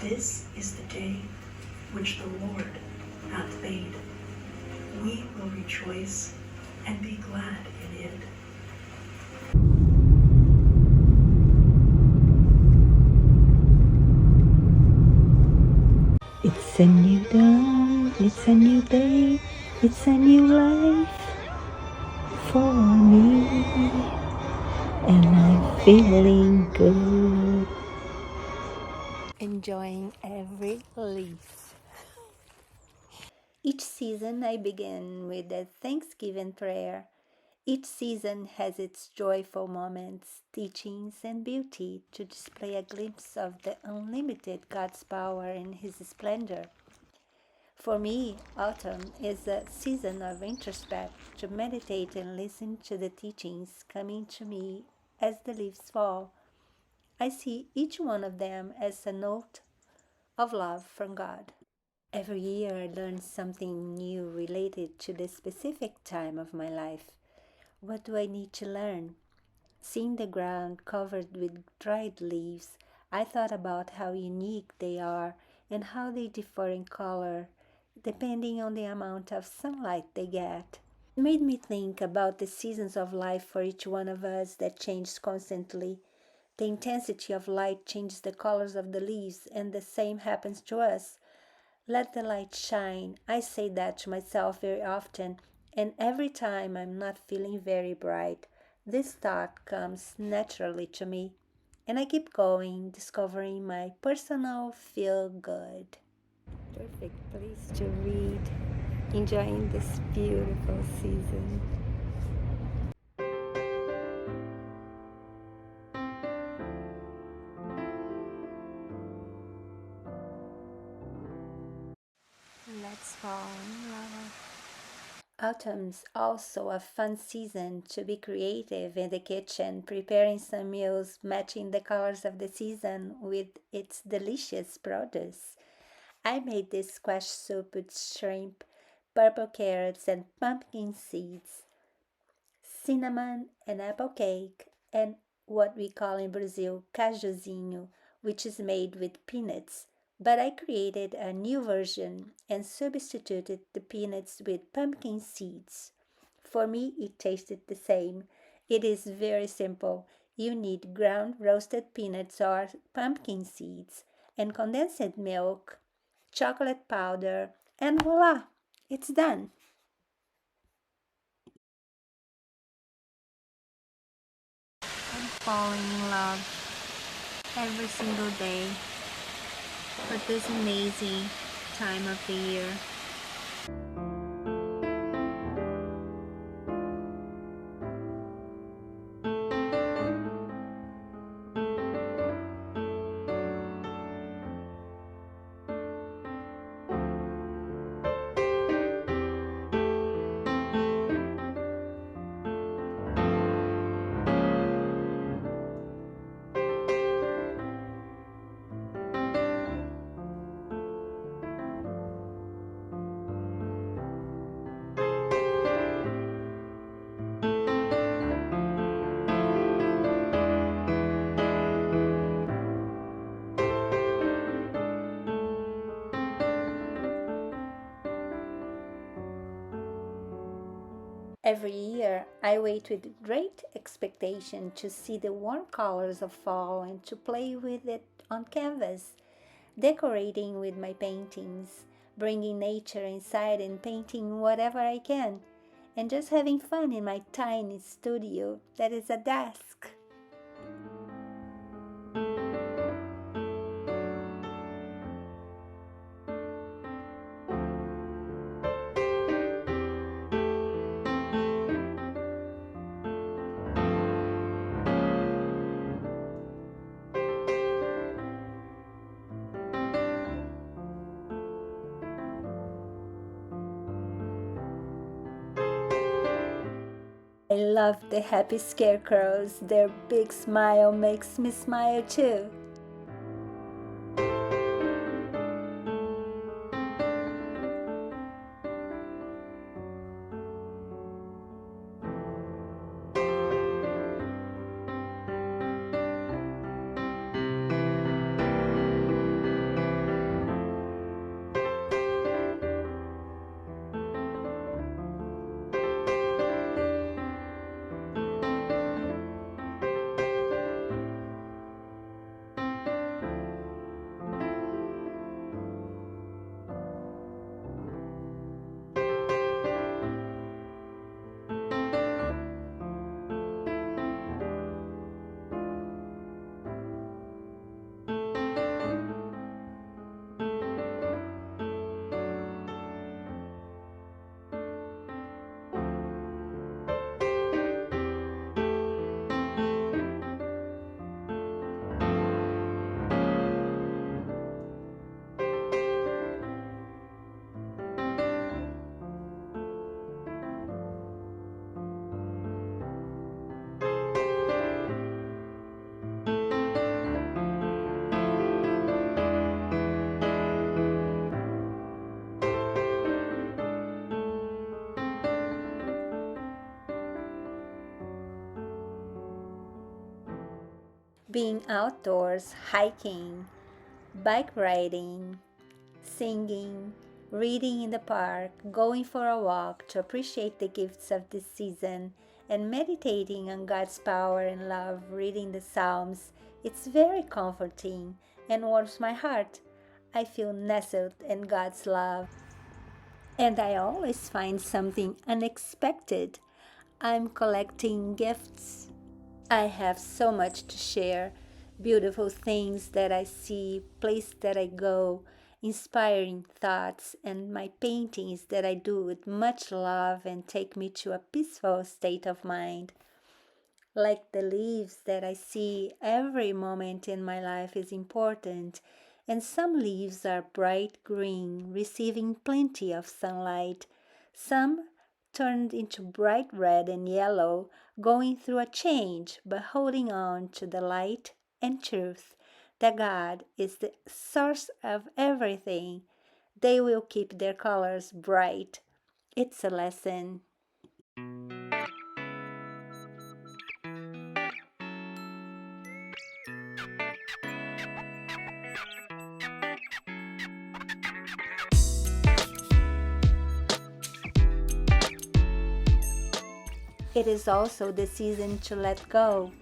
This is the day which the Lord hath made. We will rejoice and be glad in it. It's a new dawn, it's a new day, it's a new life for me, and I'm feeling good. Enjoying every leaf. Each season I begin with a Thanksgiving prayer. Each season has its joyful moments, teachings, and beauty to display a glimpse of the unlimited God's power and His splendor. For me, autumn is a season of introspect, to meditate and listen to the teachings coming to me as the leaves fall. I see each one of them as a note of love from God. Every year I learn something new related to the specific time of my life. What do I need to learn? Seeing the ground covered with dried leaves, I thought about how unique they are and how they differ in color depending on the amount of sunlight they get. It made me think about the seasons of life for each one of us that changes constantly. The intensity of light changes the colors of the leaves, and the same happens to us. Let the light shine. I say that to myself very often, and every time I'm not feeling very bright, this thought comes naturally to me, and I keep going, discovering my personal feel good. Perfect place to read, enjoying this beautiful season. Let's fall in love. Autumn's also a fun season to be creative in the kitchen, preparing some meals matching the colors of the season with its delicious produce. I made this squash soup with shrimp, purple carrots, and pumpkin seeds, cinnamon and apple cake, and what we call in Brazil cajuzinho, which is made with peanuts. But I created a new version and substituted the peanuts with pumpkin seeds. For me, it tasted the same. It is very simple. You need ground roasted peanuts or pumpkin seeds and condensed milk, chocolate powder, and voila, it's done. I'm falling in love every single day for this amazing time of the year. Every year, I wait with great expectation to see the warm colors of fall and to play with it on canvas, decorating with my paintings, bringing nature inside and painting whatever I can, and just having fun in my tiny studio that is a desk. I love the happy scarecrows. Their big smile makes me smile too. being outdoors, hiking, bike riding, singing, reading in the park, going for a walk to appreciate the gifts of this season, and meditating on God's power and love, reading the Psalms. It's very comforting and warms my heart. I feel nestled in God's love. And I always find something unexpected. I'm collecting gifts. I have so much to share. Beautiful things that I see, places that I go, inspiring thoughts, and my paintings that I do with much love and take me to a peaceful state of mind. Like the leaves that I see, every moment in my life is important, and some leaves are bright green, receiving plenty of sunlight. Some turned into bright red and yellow, going through a change, but holding on to the light and truth that God is the source of everything. They will keep their colors bright. It's a lesson. It is also the season to let go.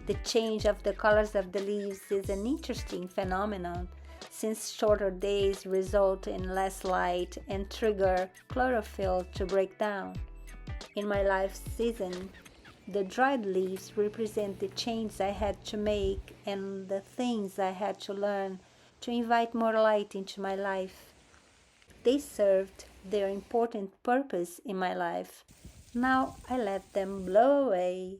The change of the colors of the leaves is an interesting phenomenon, since shorter days result in less light and trigger chlorophyll to break down. In my life season, the dried leaves represent the change I had to make and the things I had to learn to invite more light into my life. They served their important purpose in my life. Now I let them blow away.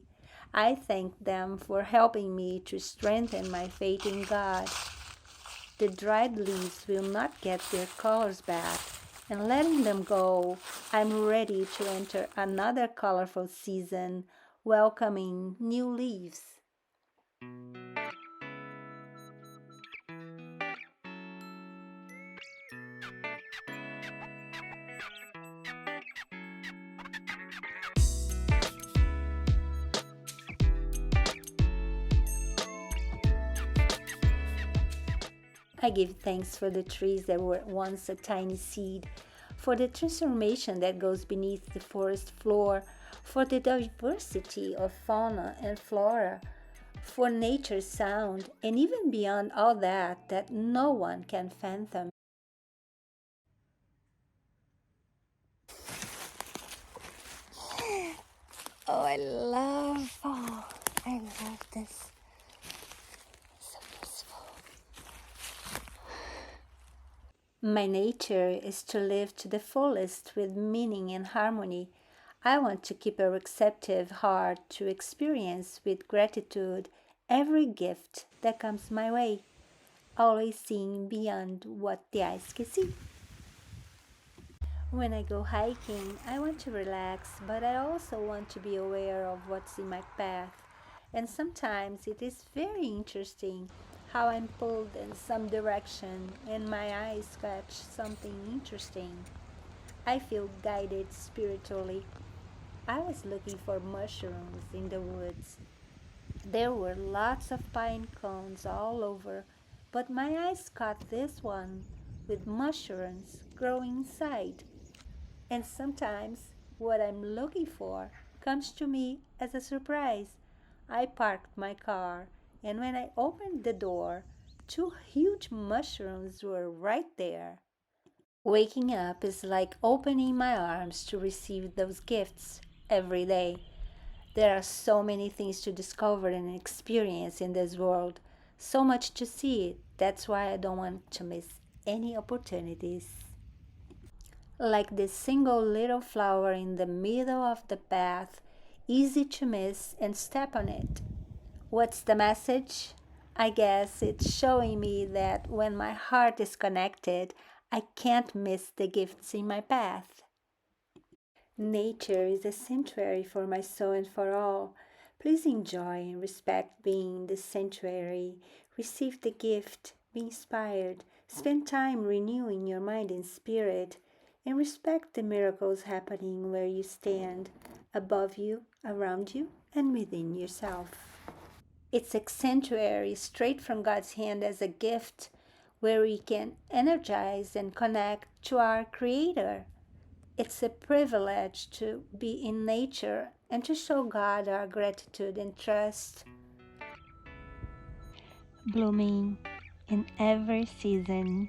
I thank them for helping me to strengthen my faith in God. The dried leaves will not get their colors back, and letting them go, I'm ready to enter another colorful season, welcoming new leaves. I give thanks for the trees that were once a tiny seed, for the transformation that goes beneath the forest floor, for the diversity of fauna and flora, for nature's sound, and even beyond all that no one can fathom. I love this. So peaceful. My nature is to live to the fullest with meaning and harmony. I want to keep a receptive heart to experience with gratitude every gift that comes my way, always seeing beyond what the eyes can see. When I go hiking, I want to relax, but I also want to be aware of what's in my path. And sometimes it is very interesting how I'm pulled in some direction and my eyes catch something interesting. I feel guided spiritually. I was looking for mushrooms in the woods. There were lots of pine cones all over, but my eyes caught this one with mushrooms growing inside. And sometimes what I'm looking for comes to me as a surprise. I parked my car, and when I opened the door, two huge mushrooms were right there. Waking up is like opening my arms to receive those gifts every day. There are so many things to discover and experience in this world, so much to see. That's why I don't want to miss any opportunities. Like this single little flower in the middle of the path, easy to miss and step on it. What's the message? I guess it's showing me that when my heart is connected, I can't miss the gifts in my path. Nature is a sanctuary for my soul and for all. Please enjoy and respect being the sanctuary. Receive the gift, be inspired, spend time renewing your mind and spirit, and respect the miracles happening where you stand, above you, around you, and within yourself. It's a sanctuary straight from God's hand as a gift where we can energize and connect to our Creator. It's a privilege to be in nature and to show God our gratitude and trust. Blooming in every season.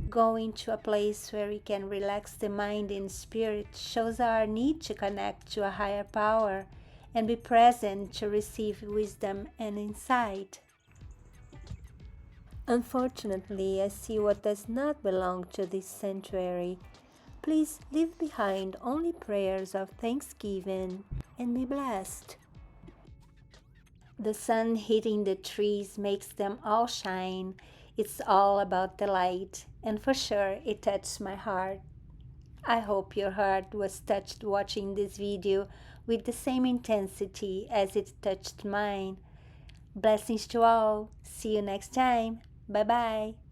Going to a place where we can relax the mind and spirit shows our need to connect to a higher power and be present to receive wisdom and insight. Unfortunately, I see what does not belong to this sanctuary. Please leave behind only prayers of thanksgiving and be blessed. The sun hitting the trees makes them all shine. It's all about the light, and for sure it touched my heart. I hope your heart was touched watching this video with the same intensity as it touched mine. Blessings to all. See you next time. Bye bye.